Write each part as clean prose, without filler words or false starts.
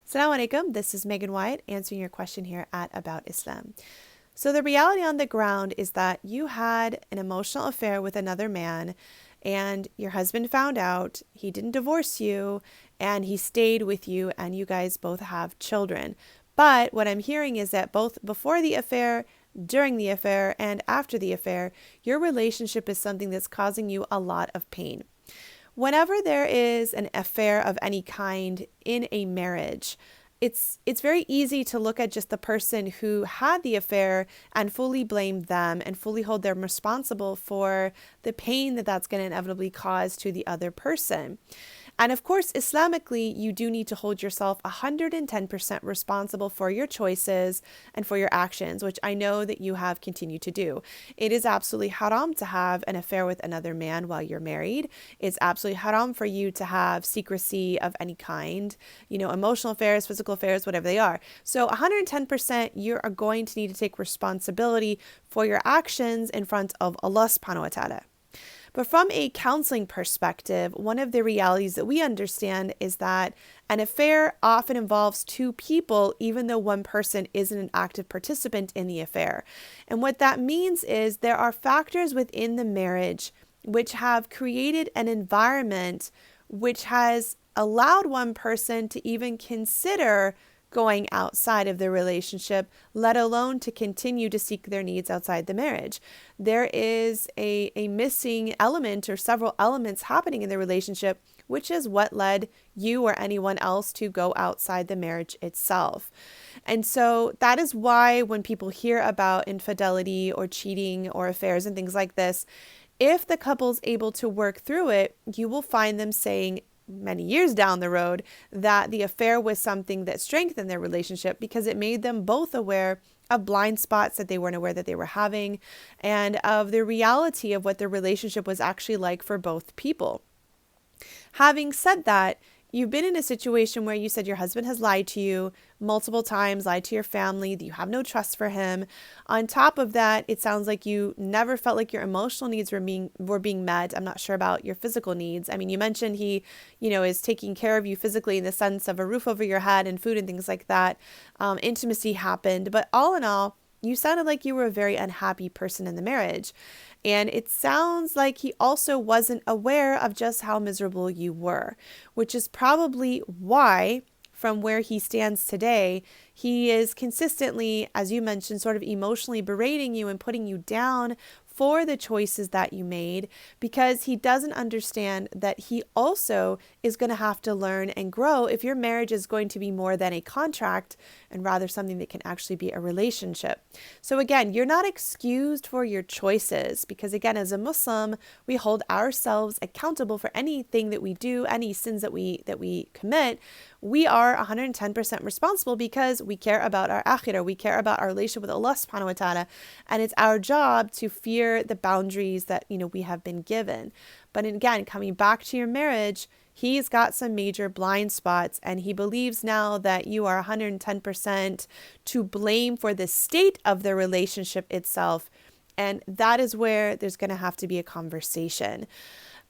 Assalamu alaikum. This is Megan Wyatt answering your question here at About Islam. So, the reality on the ground is that you had an emotional affair with another man, and your husband found out, he didn't divorce you, and he stayed with you, and you guys both have children. But what I'm hearing is that both before the affair, during the affair, and after the affair, your relationship is something that's causing you a lot of pain. Whenever there is an affair of any kind in a marriage, it's very easy to look at just the person who had the affair and fully blame them and fully hold them responsible for the pain that that's going to inevitably cause to the other person. And of course, Islamically, you do need to hold yourself 110% responsible for your choices and for your actions, which I know that you have continued to do. It is absolutely haram to have an affair with another man while you're married. It's absolutely haram for you to have secrecy of any kind, emotional affairs, physical affairs, whatever they are. So 110%, you are going to need to take responsibility for your actions in front of Allah subhanahu wa ta'ala. But from a counseling perspective, one of the realities that we understand is that an affair often involves two people, even though one person isn't an active participant in the affair. And what that means is there are factors within the marriage which have created an environment which has allowed one person to even consider going outside of the relationship, let alone to continue to seek their needs outside the marriage. There is a missing element or several elements happening in the relationship, which is what led you or anyone else to go outside the marriage itself. And so that is why when people hear about infidelity or cheating or affairs and things like this, if the couple's able to work through it, you will find them saying many years down the road that the affair was something that strengthened their relationship because it made them both aware of blind spots that they weren't aware that they were having and of the reality of what their relationship was actually like for both people. Having said that, you've been in a situation where you said your husband has lied to you multiple times, lied to your family, that you have no trust for him. On top of that, it sounds like you never felt like your emotional needs were being met. I'm not sure about your physical needs. I mean, you mentioned he, is taking care of you physically in the sense of a roof over your head and food and things like that. Intimacy happened, but all in all, you sounded like you were a very unhappy person in the marriage. And it sounds like he also wasn't aware of just how miserable you were, which is probably why, from where he stands today, he is consistently, as you mentioned, sort of emotionally berating you and putting you down for the choices that you made, because he doesn't understand that he also is going to have to learn and grow if your marriage is going to be more than a contract and rather something that can actually be a relationship. So again, you're not excused for your choices because again, as a Muslim, we hold ourselves accountable for anything that we do, any sins that we commit. We are 110% responsible because we care about our akhirah, we care about our relationship with Allah subhanahu wa ta'ala, and it's our job to fear the boundaries that we have been given. But again, coming back to your marriage, he's got some major blind spots and he believes now that you are 110% to blame for the state of the relationship itself. And that is where there's going to have to be a conversation.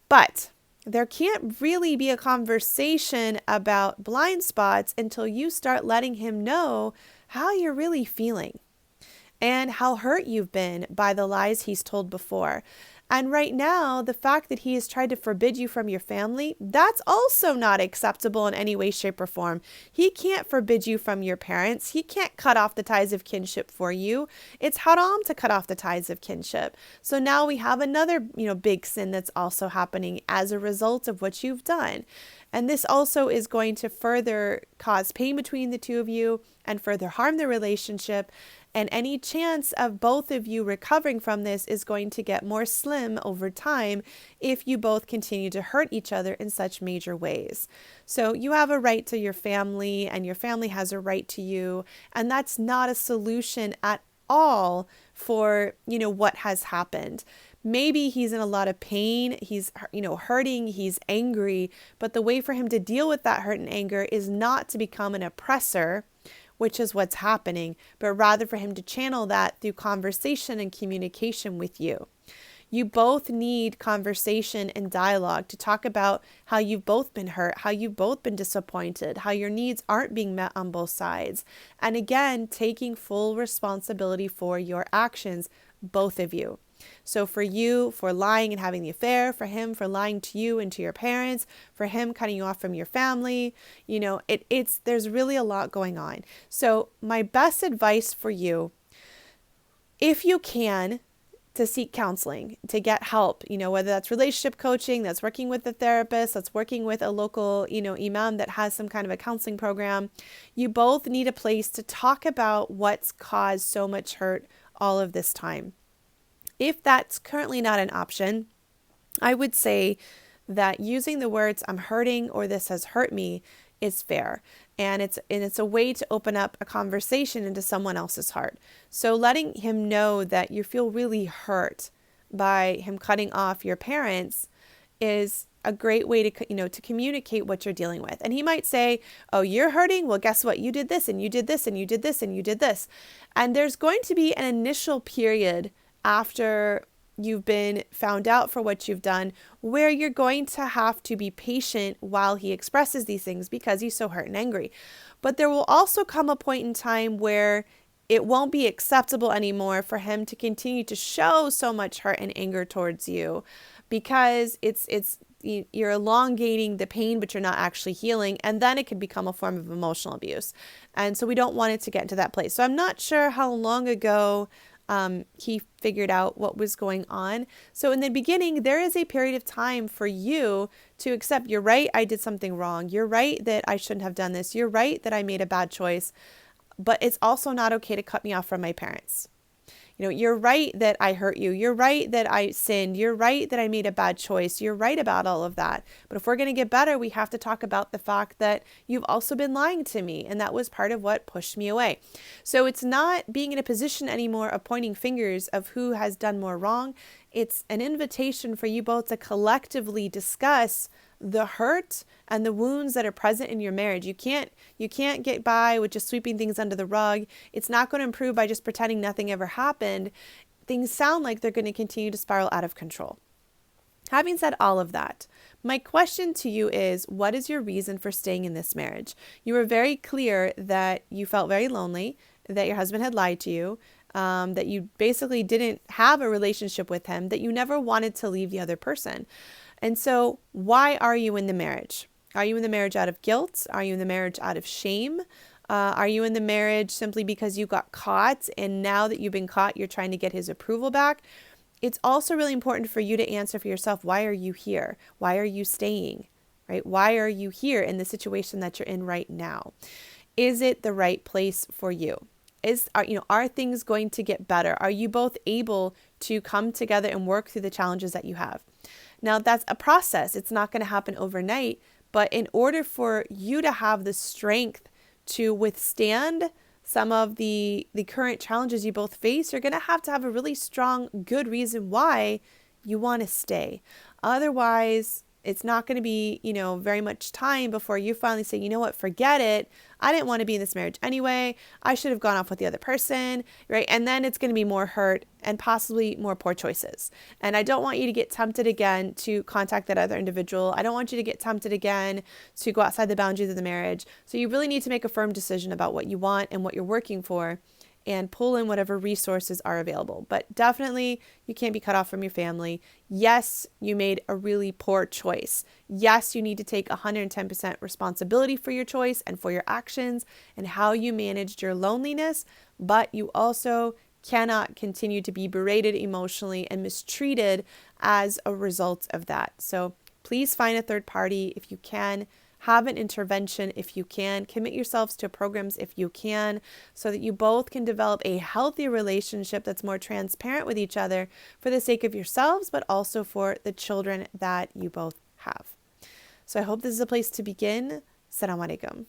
But there can't really be a conversation about blind spots until you start letting him know how you're really feeling and how hurt you've been by the lies he's told before. And right now, the fact that he has tried to forbid you from your family, that's also not acceptable in any way, shape, or form. He can't forbid you from your parents. He can't cut off the ties of kinship for you. It's haram to cut off the ties of kinship. So now we have another, big sin that's also happening as a result of what you've done. And this also is going to further cause pain between the two of you and further harm the relationship. And any chance of both of you recovering from this is going to get more slim over time if you both continue to hurt each other in such major ways. So you have a right to your family and your family has a right to you. And that's not a solution at all for, what has happened. Maybe he's in a lot of pain, he's, hurting, he's angry, but the way for him to deal with that hurt and anger is not to become an oppressor, which is what's happening, but rather for him to channel that through conversation and communication with you. You both need conversation and dialogue to talk about how you've both been hurt, how you've both been disappointed, how your needs aren't being met on both sides. And again, taking full responsibility for your actions, both of you. So for you, for lying and having the affair, for him, for lying to you and to your parents, for him cutting you off from your family, there's really a lot going on. So my best advice for you, if you can, to seek counseling, to get help, whether that's relationship coaching, that's working with a therapist, that's working with a local, imam that has some kind of a counseling program. You both need a place to talk about what's caused so much hurt all of this time. If that's currently not an option, I would say that using the words "I'm hurting" or "this has hurt me" is fair. And it's a way to open up a conversation into someone else's heart. So letting him know that you feel really hurt by him cutting off your parents is a great way to communicate what you're dealing with. And he might say, "Oh, you're hurting? Well, guess what? You did this and you did this and you did this and you did this." And there's going to be an initial period after you've been found out for what you've done, where you're going to have to be patient while he expresses these things because he's so hurt and angry. But there will also come a point in time where it won't be acceptable anymore for him to continue to show so much hurt and anger towards you, because you're elongating the pain, but you're not actually healing. And then it can become a form of emotional abuse. And so we don't want it to get into that place. So I'm not sure how long ago he figured out what was going on. So in the beginning, there is a period of time for you to accept, you're right, I did something wrong. You're right that I shouldn't have done this. You're right that I made a bad choice. But it's also not okay to cut me off from my parents. You're right that I hurt you. You're right that I sinned. You're right that I made a bad choice. You're right about all of that. But if we're going to get better, we have to talk about the fact that you've also been lying to me. And that was part of what pushed me away. So it's not being in a position anymore of pointing fingers of who has done more wrong. It's an invitation for you both to collectively discuss the hurt and the wounds that are present in your marriage. You can't get by with just sweeping things under the rug. It's not going to improve by just pretending nothing ever happened. Things sound like they're going to continue to spiral out of control. Having said all of that, my question to you is, what is your reason for staying in this marriage? You were very clear that you felt very lonely, that your husband had lied to you, that you basically didn't have a relationship with him, that you never wanted to leave the other person. And so why are you in the marriage? Are you in the marriage out of guilt? Are you in the marriage out of shame? Are you in the marriage simply because you got caught, and now that you've been caught, you're trying to get his approval back? It's also really important for you to answer for yourself, why are you here? Why are you staying? Right? Why are you here in the situation that you're in right now? Is it the right place for you? Are things going to get better? Are you both able to come together and work through the challenges that you have? Now, that's a process. It's not going to happen overnight. But in order for you to have the strength to withstand some of the current challenges you both face, you're going to have a really strong, good reason why you want to stay. Otherwise, it's not going to be, very much time before you finally say, you know what, forget it. I didn't want to be in this marriage anyway. I should have gone off with the other person, right? And then it's going to be more hurt and possibly more poor choices. And I don't want you to get tempted again to contact that other individual. I don't want you to get tempted again to go outside the boundaries of the marriage. So you really need to make a firm decision about what you want and what you're working for, and pull in whatever resources are available. But definitely, you can't be cut off from your family. Yes, you made a really poor choice. Yes, you need to take 110% responsibility for your choice and for your actions and how you managed your loneliness, but you also cannot continue to be berated emotionally and mistreated as a result of that. So please find a third party if you can. Have an intervention if you can. Commit yourselves to programs if you can, so that you both can develop a healthy relationship that's more transparent with each other for the sake of yourselves, but also for the children that you both have. So I hope this is a place to begin. Assalamu alaikum.